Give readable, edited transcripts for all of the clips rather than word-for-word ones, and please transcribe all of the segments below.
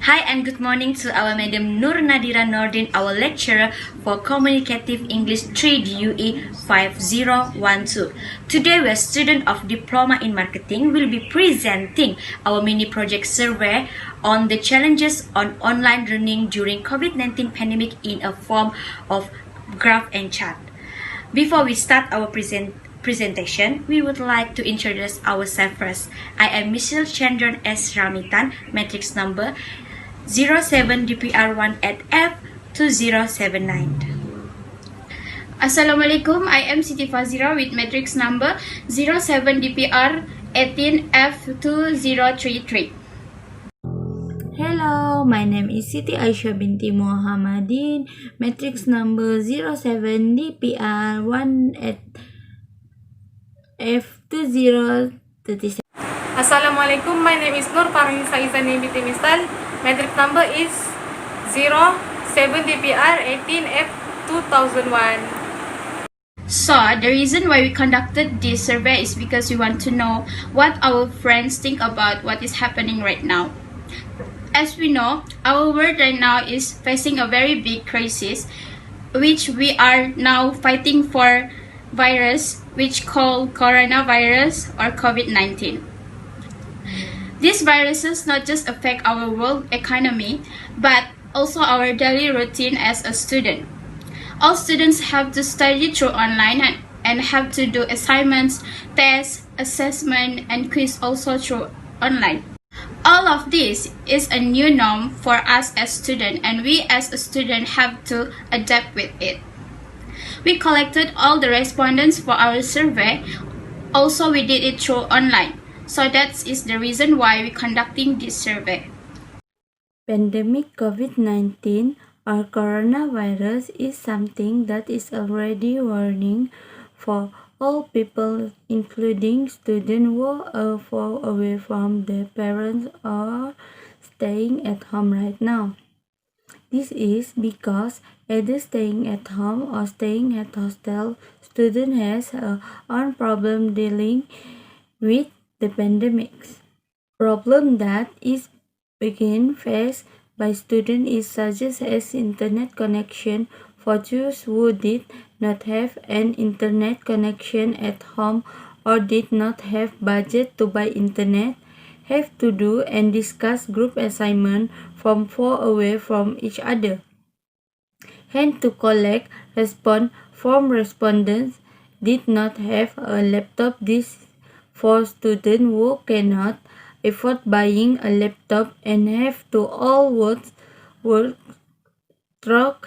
Hi and good morning to our Madam Nur Nadira Nordin, our lecturer for Communicative English 3DUE 5012. Today we are student of Diploma in Marketing will be presenting our mini project survey on the challenges on online learning during COVID-19 pandemic in a form of graph and chart. Before we start our presentation, we would like to introduce ourselves first. I am Michelle Chandran S. Ramitan, matrix number 07DPR1 at F2079. Assalamualaikum, I am Siti Fazira with matrix number 07DPR18F2033. Hello, my name is Siti Aisyah binti Muhammadin, matrix number 07DPR1 at F2037. Assalamualaikum, my name is Nur Farhisa Izani binti Misal. Matrix number is 07DPR18F2001. So, the reason why we conducted this survey is because we want to know what our friends think about what is happening right now. As we know, our world right now is facing a very big crisis, which we are now fighting for virus, which called coronavirus or COVID-19. These viruses not just affect our world economy, but also our daily routine as a student. All students have to study through online and have to do assignments, tests, assessment, and quiz also through online. All of this is a new norm for us as students, and we as a student have to adapt with it. We collected all the respondents for our survey. Also, we did it through online. So that is the reason why we're conducting this survey. Pandemic COVID-19 or coronavirus is something that is already warning for all people, including students who are far away from their parents or staying at home right now. This is because either staying at home or staying at hostel, student has a own problem dealing with the pandemics. Problem that is being faced by students is such as internet connection for those who did not have an internet connection at home or did not have budget to buy internet, have to do and discuss group assignment from far away from each other. And to collect response from respondents did not have a laptop. This for students who cannot afford buying a laptop and have to all work through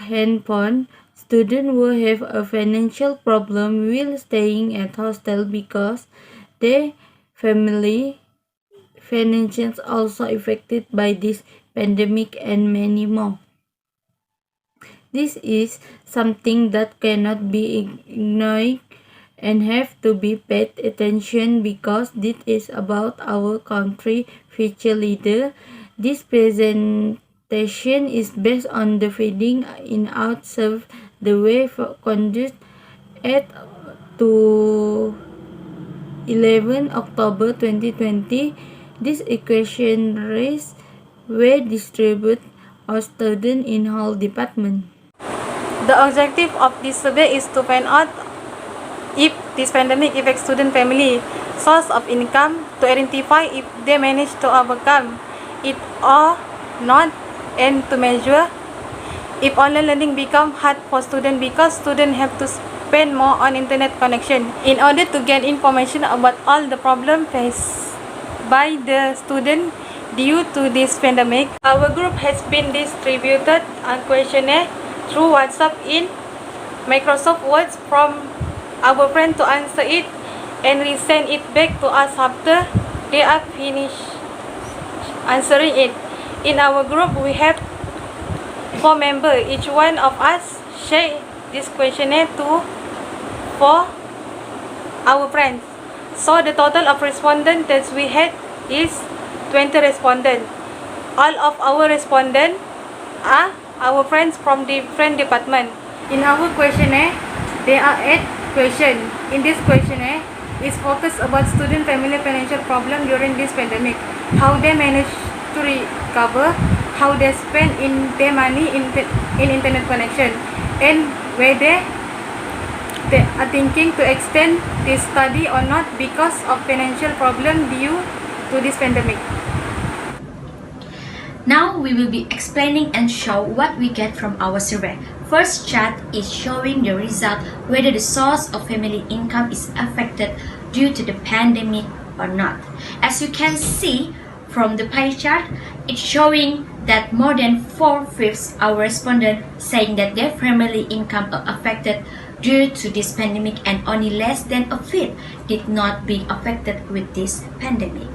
handphone. Students who have a financial problem while staying at hostel because their family finances also affected by this pandemic and many more. This is something that cannot be ignored and have to be paid attention because this is about our country future leader. This presentation is based on the finding in our survey the way conducted at to 11 October 2020. These questionnaires were distributed to students in all departments. The objective of this survey is to find out if this pandemic affects student family, source of income, to identify if they manage to overcome it or not, and to measure if online learning become hard for students because students have to spend more on internet connection. In order to gain information about all the problems faced by the student due to this pandemic, our group has been distributed a questionnaire through WhatsApp in Microsoft Word from our friend to answer it, and resend it back to us after they are finished answering it. In our group, we have 4 members. Each one of us share this questionnaire to 4 our friends. So the total of respondents that we had is 20 respondents. All of our respondents are our friends from different departments. In our questionnaire, there are 8 questions. In this questionnaire is focused about student family financial problem during this pandemic, how they manage to recover, how they spend in their money in internet connection, and whether they are thinking to extend this study or not because of financial problem due to this pandemic. Now we will be explaining and show what we get from our survey. First chart is showing the result whether the source of family income is affected due to the pandemic or not. As you can see from the pie chart, it's showing that more than 4/5 our respondents saying that their family income are affected due to this pandemic, and only less than a fifth did not be affected with this pandemic.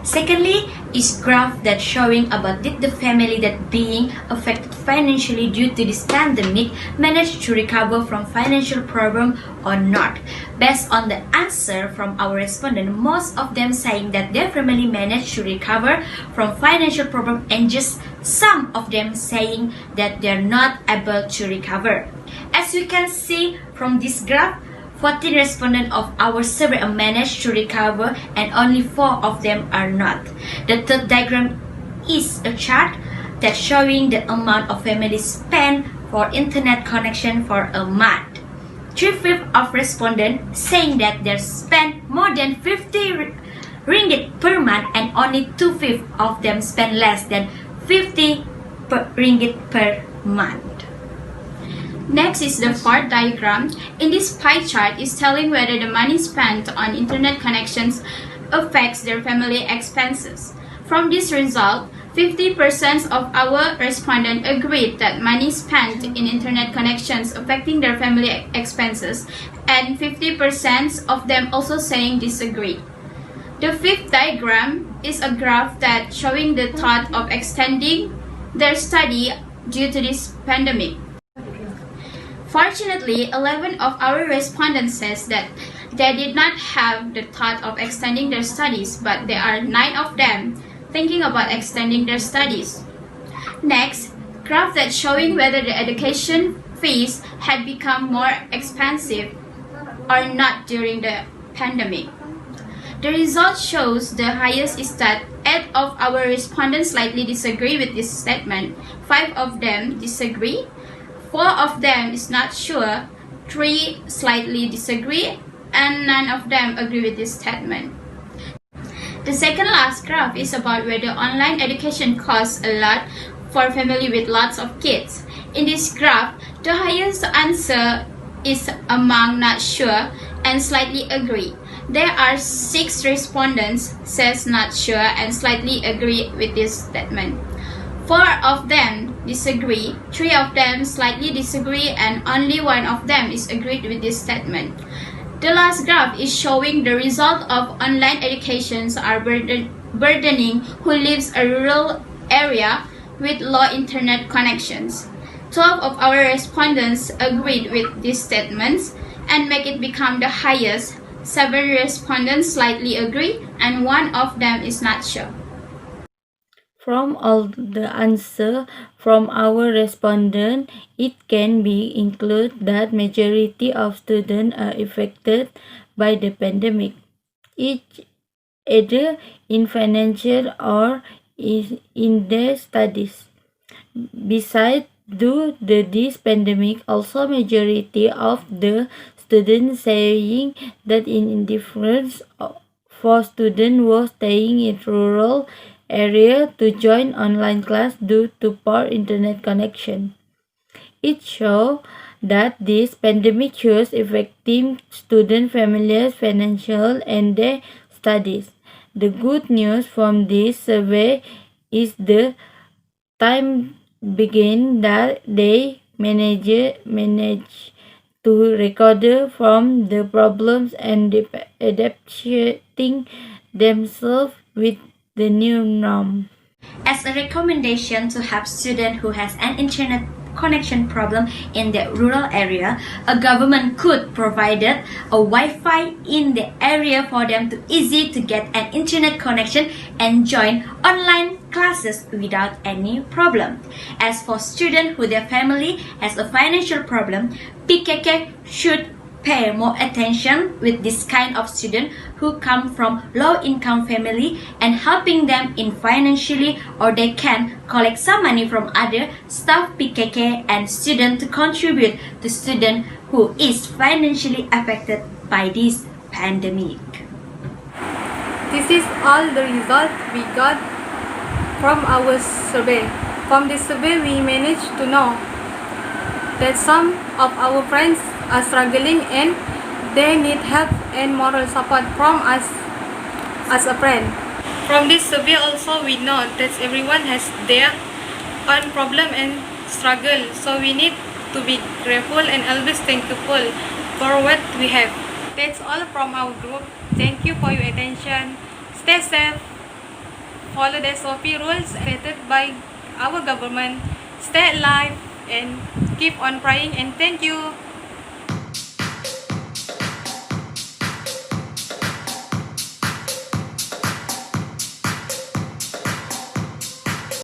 Secondly, is graph that showing about did the family that being affected financially due to this pandemic manage to recover from financial problem or not. Based on the answer from our respondent, most of them saying that their family managed to recover from financial problem, and just some of them saying that they're not able to recover. As we can see from this graph, 14 respondents of our survey managed to recover and only 4 of them are not. The third diagram is a chart that showing the amount of families spent for internet connection for a month. 3/5 of respondents saying that they spend more than 50 ringgit per month, and only 2/5 of them spend less than 50 ringgit per month. Next is the fourth diagram. In this pie chart is telling whether the money spent on internet connections affects their family expenses. From this result, 50% of our respondents agreed that money spent in internet connections affecting their family expenses, and 50% of them also saying disagree. The fifth diagram is a graph that showing the thought of extending their study due to this pandemic. Fortunately, 11 of our respondents says that they did not have the thought of extending their studies, but there are 9 of them thinking about extending their studies. Next, graph that showing whether the education fees had become more expensive or not during the pandemic. The result shows the highest is that 8 of our respondents slightly disagree with this statement, 5 of them disagree, 4 of them is not sure, 3 slightly disagree, and none of them agree with this statement. The second last graph is about whether online education costs a lot for family with lots of kids. In this graph, the highest answer is among not sure and slightly agree. There are 6 respondents says not sure and slightly agree with this statement. 4 of them disagree, 3 of them slightly disagree, and only 1 of them is agreed with this statement. The last graph is showing the result of online educations are burdening who lives a rural area with low internet connections. 12 of our respondents agreed with these statements and make it become the highest. 7 respondents slightly agree, and 1 of them is not sure. From all the answer from our respondent, it can be included that majority of students are affected by the pandemic, either in financial or in their studies. Besides, due to this pandemic, also majority of the students saying that in indifference for students who staying in rural area to join online class due to poor internet connection. It shows that this pandemic is affecting student families, financial, and their studies. The good news from this survey is the time begin that they manage to recover from the problems and adapting themselves with the new norm. As a recommendation to help students who has an internet connection problem in the rural area, a government could provide a Wi-Fi in the area for them to easy to get an internet connection and join online classes without any problem. As for students who their family has a financial problem, PKK should pay more attention with this kind of student who come from low income family and helping them in financially, or they can collect some money from other staff PKK and student to contribute to student who is financially affected by this pandemic. This is all the result we got from our survey. From this survey, we managed to know that some of our friends are struggling and they need help and moral support from us as a friend. From this survey also, we know that everyone has their own problem and struggle, so we need to be grateful and always thankful for what we have. That's all from our group. Thank you for your attention. Stay safe. Follow the SOP rules stated by our government. Stay alive and keep on praying, and thank you.